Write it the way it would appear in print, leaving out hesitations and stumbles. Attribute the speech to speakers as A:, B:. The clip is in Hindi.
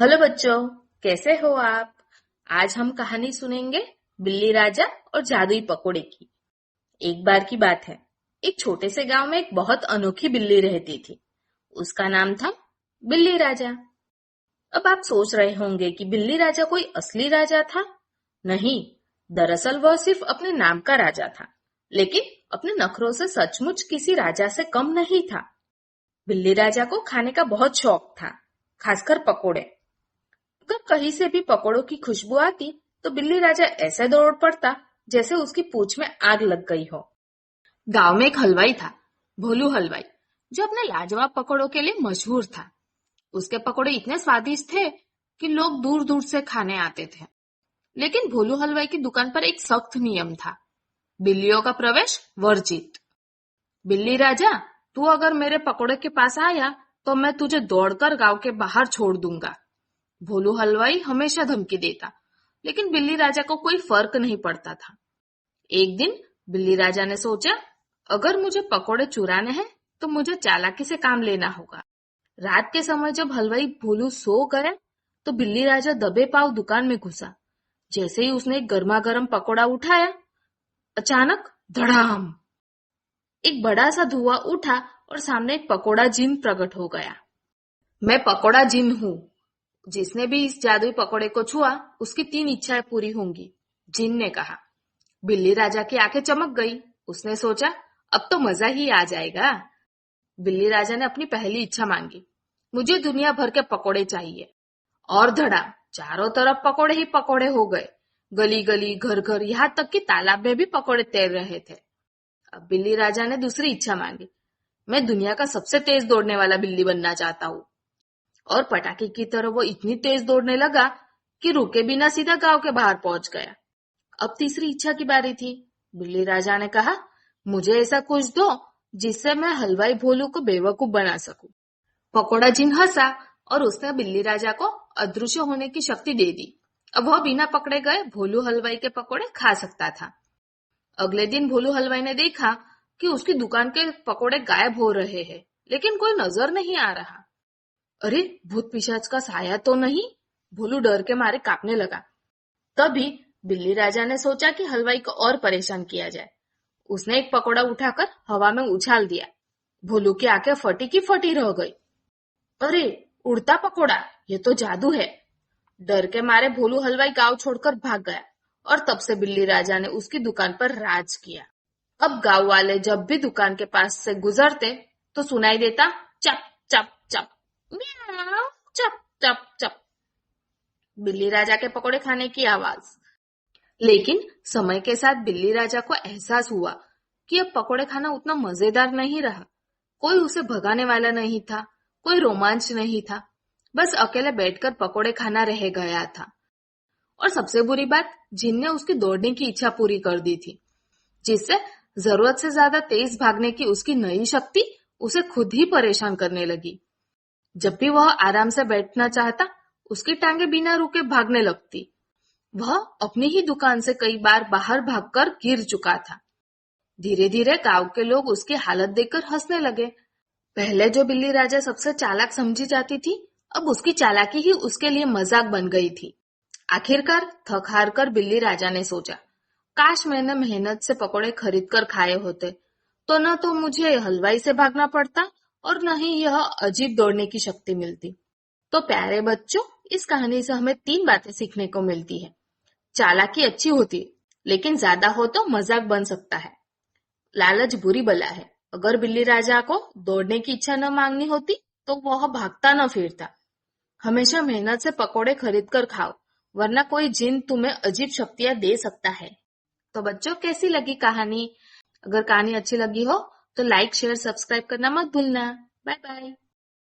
A: हेलो बच्चों, कैसे हो आप। आज हम कहानी सुनेंगे बिल्ली राजा और जादुई पकोड़े की। एक बार की बात है, एक छोटे से गांव में एक बहुत अनोखी बिल्ली रहती थी। उसका नाम था बिल्ली राजा। अब आप सोच रहे होंगे कि बिल्ली राजा कोई असली राजा था। नहीं, दरअसल वह सिर्फ अपने नाम का राजा था, लेकिन अपने नखरों से सचमुच किसी राजा से कम नहीं था। बिल्ली राजा को खाने का बहुत शौक था, खासकर पकोड़े। अगर कहीं से भी पकौड़ों की खुशबू आती तो बिल्ली राजा ऐसे दौड़ पड़ता जैसे उसकी पूंछ में आग लग गई हो। गांव में एक हलवाई था, भोलू हलवाई, जो अपने लाजवाब पकौड़ों के लिए मशहूर था। उसके पकौड़े इतने स्वादिष्ट थे कि लोग दूर दूर से खाने आते थे। लेकिन भोलू हलवाई की दुकान पर एक सख्त नियम था, बिल्लियों का प्रवेश वर्जित। बिल्ली राजा, तू अगर मेरे पकौड़े के पास आया तो मैं तुझे दौड़कर गांव के बाहर छोड़ दूंगा। भोलू हलवाई हमेशा धमकी देता, लेकिन बिल्ली राजा को कोई फर्क नहीं पड़ता था। एक दिन बिल्ली राजा ने सोचा, अगर मुझे पकोड़े चुराने हैं तो मुझे चालाकी से काम लेना होगा। रात के समय जब हलवाई भोलू सो गया तो बिल्ली राजा दबे पांव दुकान में घुसा। जैसे ही उसने एक गर्मा गर्म पकोड़ा उठाया, अचानक धड़ाम, एक बड़ा सा धुआं उठा और सामने एक पकोड़ा जिन प्रकट हो गया। मैं पकोड़ा जिन हूँ, जिसने भी इस जादुई पकोड़े को छुआ उसकी 3 इच्छाएं पूरी होंगी, जिन ने कहा। बिल्ली राजा की आंखें चमक गई। उसने सोचा, अब तो मजा ही आ जाएगा। बिल्ली राजा ने अपनी पहली इच्छा मांगी, मुझे दुनिया भर के पकोड़े चाहिए। और धड़ा, चारों तरफ पकोड़े ही पकोड़े हो गए। गली गली, घर घर, यहाँ तक कि तालाब में भी पकोड़े तैर रहे थे। अब बिल्ली राजा ने दूसरी इच्छा मांगी, मैं दुनिया का सबसे तेज दौड़ने वाला बिल्ली बनना चाहता हूँ। और पटाखे की तरह वो इतनी तेज दौड़ने लगा कि रुके बिना सीधा गांव के बाहर पहुंच गया। अब तीसरी इच्छा की बारी थी। बिल्ली राजा ने कहा, मुझे ऐसा कुछ दो जिससे मैं हलवाई भोलू को बेवकूफ बना सकूं। पकोड़ा जिन हंसा और उसने बिल्ली राजा को अदृश्य होने की शक्ति दे दी। अब वह बिना पकड़े गए भोलू हलवाई के पकोड़े खा सकता था। अगले दिन भोलू हलवाई ने देखा कि उसकी दुकान के पकोड़े गायब हो रहे हैं, लेकिन कोई नजर नहीं आ रहा। अरे, भूत पिशाच का साया तो नहीं? भोलू डर के मारे कांपने लगा। तभी बिल्ली राजा ने सोचा कि हलवाई को और परेशान किया जाए। उसने एक पकोड़ा उठाकर हवा में उछाल दिया। भोलू की आंखें फटी की फटी रह गई। अरे, उड़ता पकोड़ा, ये तो जादू है। डर के मारे भोलू हलवाई गांव छोड़कर भाग गया और तब से बिल्ली राजा ने उसकी दुकान पर राज किया। अब गांव वाले जब भी दुकान के पास से गुजरते तो सुनाई देता, चप चप चप, म्याऊ, चप चप चप, बिल्ली राजा के पकोड़े खाने की आवाज। लेकिन समय के साथ बिल्ली राजा को एहसास हुआ कि अब पकोड़े खाना उतना मजेदार नहीं रहा। कोई उसे भगाने वाला नहीं था, कोई रोमांच नहीं था। बस अकेले बैठकर पकोड़े खाना रह गया था। और सबसे बुरी बात, जिन ने उसकी दौड़ने की इच्छा पूरी कर दी थी, जिससे जरूरत से ज्यादा तेज भागने की उसकी नई शक्ति उसे खुद ही परेशान करने लगी। जब भी वह आराम से बैठना चाहता, उसकी टांगे बिना रुके भागने लगती। वह अपनी ही दुकान से कई बार बाहर भागकर गिर चुका था। धीरे धीरे गांव के लोग उसकी हालत देखकर हंसने लगे। पहले जो बिल्ली राजा सबसे चालाक समझी जाती थी, अब उसकी चालाकी ही उसके लिए मजाक बन गई थी। आखिरकार थक हार कर बिल्ली राजा ने सोचा, काश मैंने मेहनत से पकोड़े खरीद कर खाए होते, तो न तो मुझे हलवाई से भागना पड़ता और न ही यह अजीब दौड़ने की शक्ति मिलती। तो प्यारे बच्चों, इस कहानी से हमें 3 बातें सीखने को मिलती है। चालाकी अच्छी होती है, लेकिन ज्यादा हो तो मजाक बन सकता है। लालच बुरी बला है। अगर बिल्ली राजा को दौड़ने की इच्छा न मांगनी होती तो वह भागता न फिरता। हमेशा मेहनत से पकोड़े खरीद कर खाओ, वरना कोई जिन तुम्हें अजीब शक्तियां दे सकता है। तो बच्चों, कैसी लगी कहानी? अगर कहानी अच्छी लगी हो तो लाइक, शेयर, सब्सक्राइब करना मत भूलना। Bye bye.